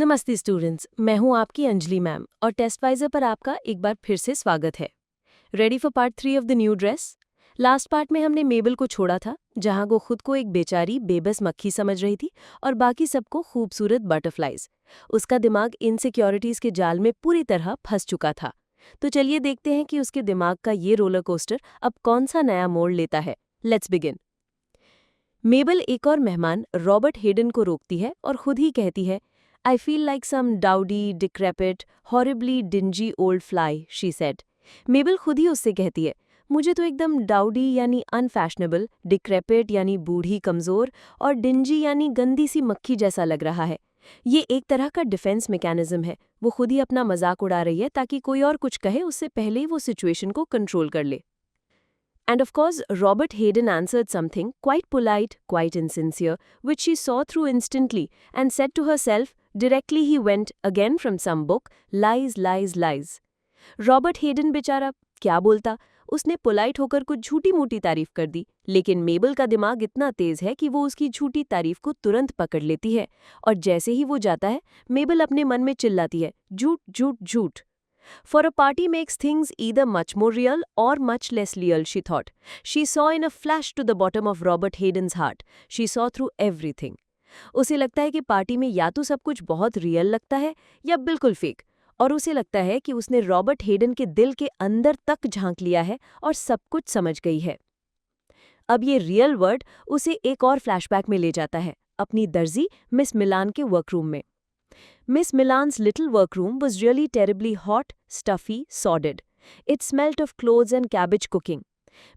नमस्ते स्टूडेंट्स, मैं हूं आपकी अंजलि मैम और टेस्टवाइजर पर आपका एक बार फिर से स्वागत है। Ready for part 3 of the new dress? Last part में हमने मेबल को छोड़ा था, जहां वो खुद को एक बेचारी बेबस मक्खी समझ रही थी और बाकी सबको खूबसूरत बटरफ्लाइज। उसका दिमाग इनसिक्योरिटीज के जाल में पूरी तरह फंस चुका था। तो चलिए देखते हैं कि उसके दिमाग का ये रोलर कोस्टर अब कौन सा नया मोड़ लेता है। Let's begin. मेबल एक और मेहमान रॉबर्ट हेडन को रोकती है और खुद ही कहती है, I feel like some dowdy, decrepit, horribly dingy old fly, she said. मेबल खुद ही उससे कहती है, मुझे तो एकदम डाउडी यानी अनफैशनेबल, डिक्रेपिट यानी बूढ़ी कमज़ोर और डिंजी यानी गंदी सी मक्खी जैसा लग रहा है। ये एक तरह का डिफेंस मैकेनिज्म है। वो खुद ही अपना मजाक उड़ा रही है ताकि कोई और कुछ कहे उससे पहले ही वो सिचुएशन को कंट्रोल कर ले। And of course, Robert Hayden answered something quite polite, quite insincere, which she saw through instantly and said to herself, directly he went again from some book, lies, lies, lies. Robert Hayden बेचारा क्या बोलता, उसने polite होकर कुछ झूठी मूठी तारीफ कर दी, लेकिन मेबल का दिमाग इतना तेज है कि वो उसकी झूठी तारीफ को तुरंत पकड़ लेती है और जैसे ही वो जाता है, मेबल अपने मन में चिल्लाती है, झूठ झूठ झूठ। For a party makes things either much more real or much less real, she thought. She saw in a flash to the bottom of Robert Hayden's heart. She saw through everything. उसे लगता है कि party में या तो सब कुछ बहुत रियल लगता है या बिल्कुल फेक, और उसे लगता है कि उसने रॉबर्ट हेडन के दिल के अंदर तक झांक लिया है और सब कुछ समझ गई है। अब ये रियल वर्ड उसे एक और फ्लैशबैक में ले जाता है, अपनी दर्जी मिस मिलान के वर्करूम में। Miss Milan's little workroom was really terribly hot, stuffy, sordid. It smelt of clothes and cabbage cooking.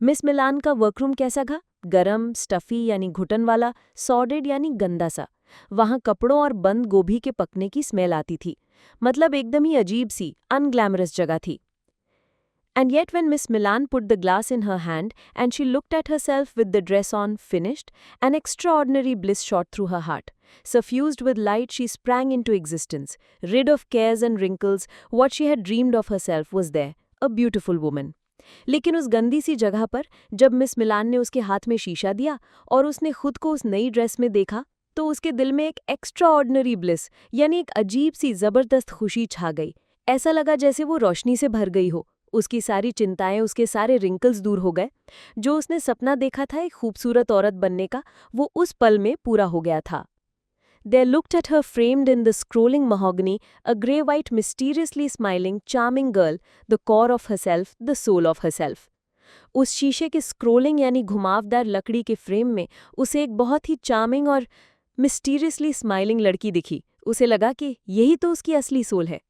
Miss Milan का वर्करूम कैसा था? गरम, स्टफी यानी घुटन वाला, सॉर्डेड यानी गंदा सा। वहाँ कपड़ों और बंद गोभी के पकने की स्मेल आती थी। मतलब एकदम ही अजीब सी, अनग्लैमरस जगह थी। And yet when Miss Milan put the glass in her hand and she looked at herself with the dress on finished, an extraordinary bliss shot through her heart. Suffused with light, she sprang into existence. Rid of cares and wrinkles, what she had dreamed of herself was there, a beautiful woman. लेकिन उस गंदी सी जगह पर जब miss मिलान ने उसके हाथ में शीशा दिया और उसने खुद को उस नई ड्रेस में देखा, तो उसके दिल में एक एक्स्ट्राऑर्डिनरी ब्लिस यानी एक अजीब सी जबरदस्त खुशी छा गई। ऐसा लगा जैसे वो रोशनी से भर गई हो। उसकी सारी चिंताएं, उसके सारे रिंकल्स दूर हो गए। जो उसने सपना देखा था एक खूबसूरत औरत बनने का, वो उस पल में पूरा हो गया था। There looked at her framed in the scrolling mahogany, a grey-white, mysteriously smiling, charming girl, the core of herself, the soul of herself. उस शीशे के स्क्रोलिंग यानी घुमावदार लकड़ी के फ्रेम में उसे एक बहुत ही चार्मिंग और मिस्टीरियसली स्माइलिंग लड़की दिखी। उसे लगा कि यही तो उसकी असली सोल है।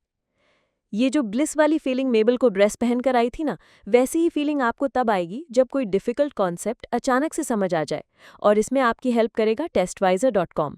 ये जो ब्लिस वाली फीलिंग मेबल को ड्रेस पहनकर आई थी ना, वैसी ही फीलिंग आपको तब आएगी जब कोई डिफ़िकल्ट कॉन्सेप्ट अचानक से समझ आ जाए, और इसमें आपकी हेल्प करेगा टेस्टवाइजर.com।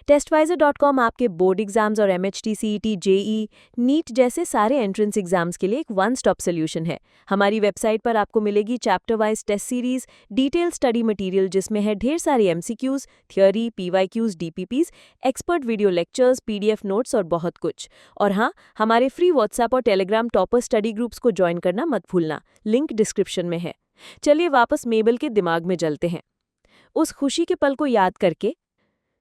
टेस्टवाइजर.com आपके बोर्ड एग्जाम्स और MHT, CET, JEE, नीट जैसे सारे एंट्रेंस एग्जाम्स के लिए एक वन स्टॉप सोल्यूशन है। हमारी वेबसाइट पर आपको मिलेगी chapter wise test series, detail study material जिसमें है ढेर सारी MCQs, theory, PYQs, DPPs, expert video lectures, PDF notes और बहुत कुछ। और हाँ, हमारे फ्री व्हाट्सएप और टेलीग्राम टॉपर स्टडी ग्रुप्स को ज्वाइन करना मत भूलना, लिंक डिस्क्रिप्शन में है। चलिए वापस मेबल के दिमाग में चलते हैं। उस खुशी के पल को याद करके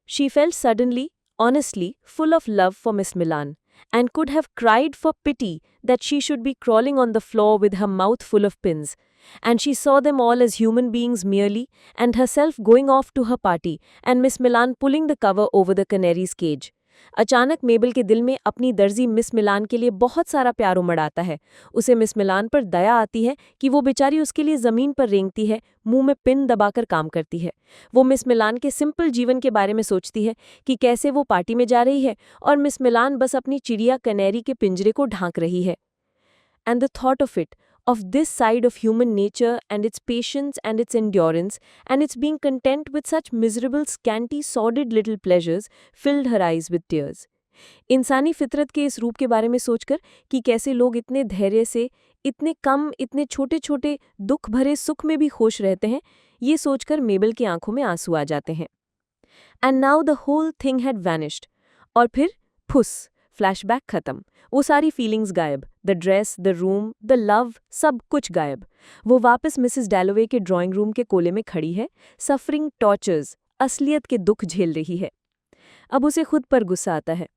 she felt suddenly, honestly, full of love for Miss Milan, and could have cried for pity that she should be crawling on the floor with her mouth full of pins. And she saw them all as human beings merely, and herself going off to her party, and Miss Milan pulling the cover over the canary's cage. अचानक मेबल के दिल में अपनी दर्जी miss मिलान के लिए बहुत सारा प्यार उमड़ आता है। उसे मिस मिलान पर दया आती है कि वो बेचारी उसके लिए ज़मीन पर रेंगती है, मुंह में पिन दबाकर काम करती है। वो मिस मिलान के सिंपल जीवन के बारे में सोचती है कि कैसे वो पार्टी में जा रही है और मिस मिलान बस अपनी चिड़िया कनेरी के पिंजरे को ढांक रही है। And the thought of it, of this side of human nature and its patience and its endurance and its being content with such miserable, scanty, sordid little pleasures, filled her eyes with tears. इंसानी फितरत के इस रूप के बारे में सोचकर कि कैसे लोग इतने धैर्य से, इतने कम, इतने छोटे छोटे दुख भरे सुख में भी खुश रहते हैं, ये सोचकर मेबल की आंखों में आंसू आ जाते हैं। And now the whole thing had vanished. और फिर फुस, फ्लैशबैक खत्म। वो सारी फीलिंग्स गायब, the dress, the room, the love, सब कुछ गायब। वो वापस मिसेस डैलोवे के ड्राइंग रूम के कोले में खड़ी है, सफरिंग टॉर्चर्स, असलियत के दुख झेल रही है। अब उसे खुद पर गुस्सा आता है।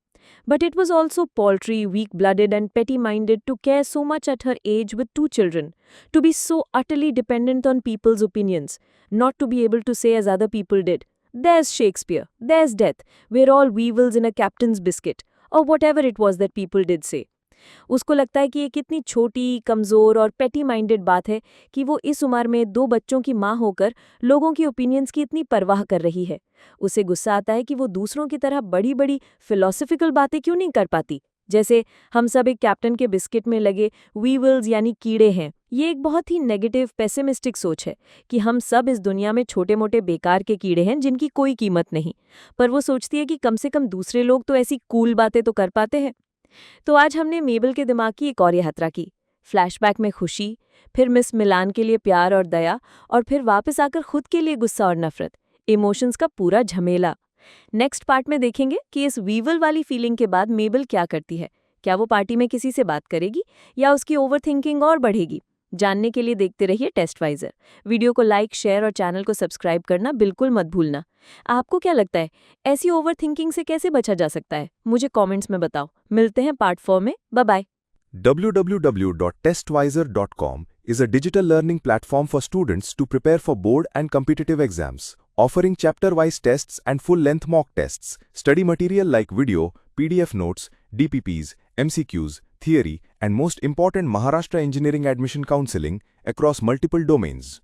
But it was also paltry, weak-blooded and petty-minded to care so much at her age with 2 children, to be so utterly dependent on people's opinions, not to be able to say as other people did, "There's Shakespeare, there's death, we're all weevils in a captain's biscuit," or whatever it was that people did say. उसको लगता है कि ये कितनी छोटी, कमज़ोर और पेटी माइंडेड बात है कि वो इस उम्र में 2 बच्चों की माँ होकर लोगों की ओपिनियंस की इतनी परवाह कर रही है। उसे गुस्सा आता है कि वो दूसरों की तरह बड़ी-बड़ी फिलॉसफिकल बातें क्यों नहीं कर पाती। जैसे हम सब एक कैप्टन के बिस्किट में लगे वीवल्स यानी कीड़े हैं। ये एक बहुत ही नेगेटिव पेसिमिस्टिक सोच है कि हम सब इस दुनिया में छोटे-मोटे बेकार के कीड़े हैं जिनकी कोई कीमत नहीं। पर वो सोचती है कि कम से कम दूसरे लोग तो ऐसी कूल बातें तो कर पाते हैं। तो आज हमने मेबल के दिमाग की एक और यात्रा की। फ्लैशबैक में खुशी, फिर मिस मिलान के लिए प्यार और दया, और फिर वापस आकर खुद के लिए गुस्सा और नफरत। इमोशंस का पूरा झमेला। नेक्स्ट पार्ट में देखेंगे कि इस वीवल वाली फीलिंग के बाद मेबल क्या करती है। क्या वो पार्टी में किसी से बात करेगी या उसकी ओवरथिंकिंग और बढ़ेगी? जानने के लिए देखते रहिए टेस्टवाइजर। वीडियो को लाइक, शेयर और चैनल को सब्सक्राइब करना बिल्कुल मत भूलना। आपको क्या लगता है, ऐसी ओवरथिंकिंग से कैसे बचा जा सकता है? मुझे कमेंट्स में बताओ। मिलते हैं पार्ट 4 में। Bye bye. www.testwiser.com is a digital learning platform for students to prepare for board and competitive exams, offering chapter-wise tests and full-length mock tests, study material like video, PDF notes, DPPs, MCQs, theory, and most important Maharashtra Engineering Admission Counseling across multiple domains.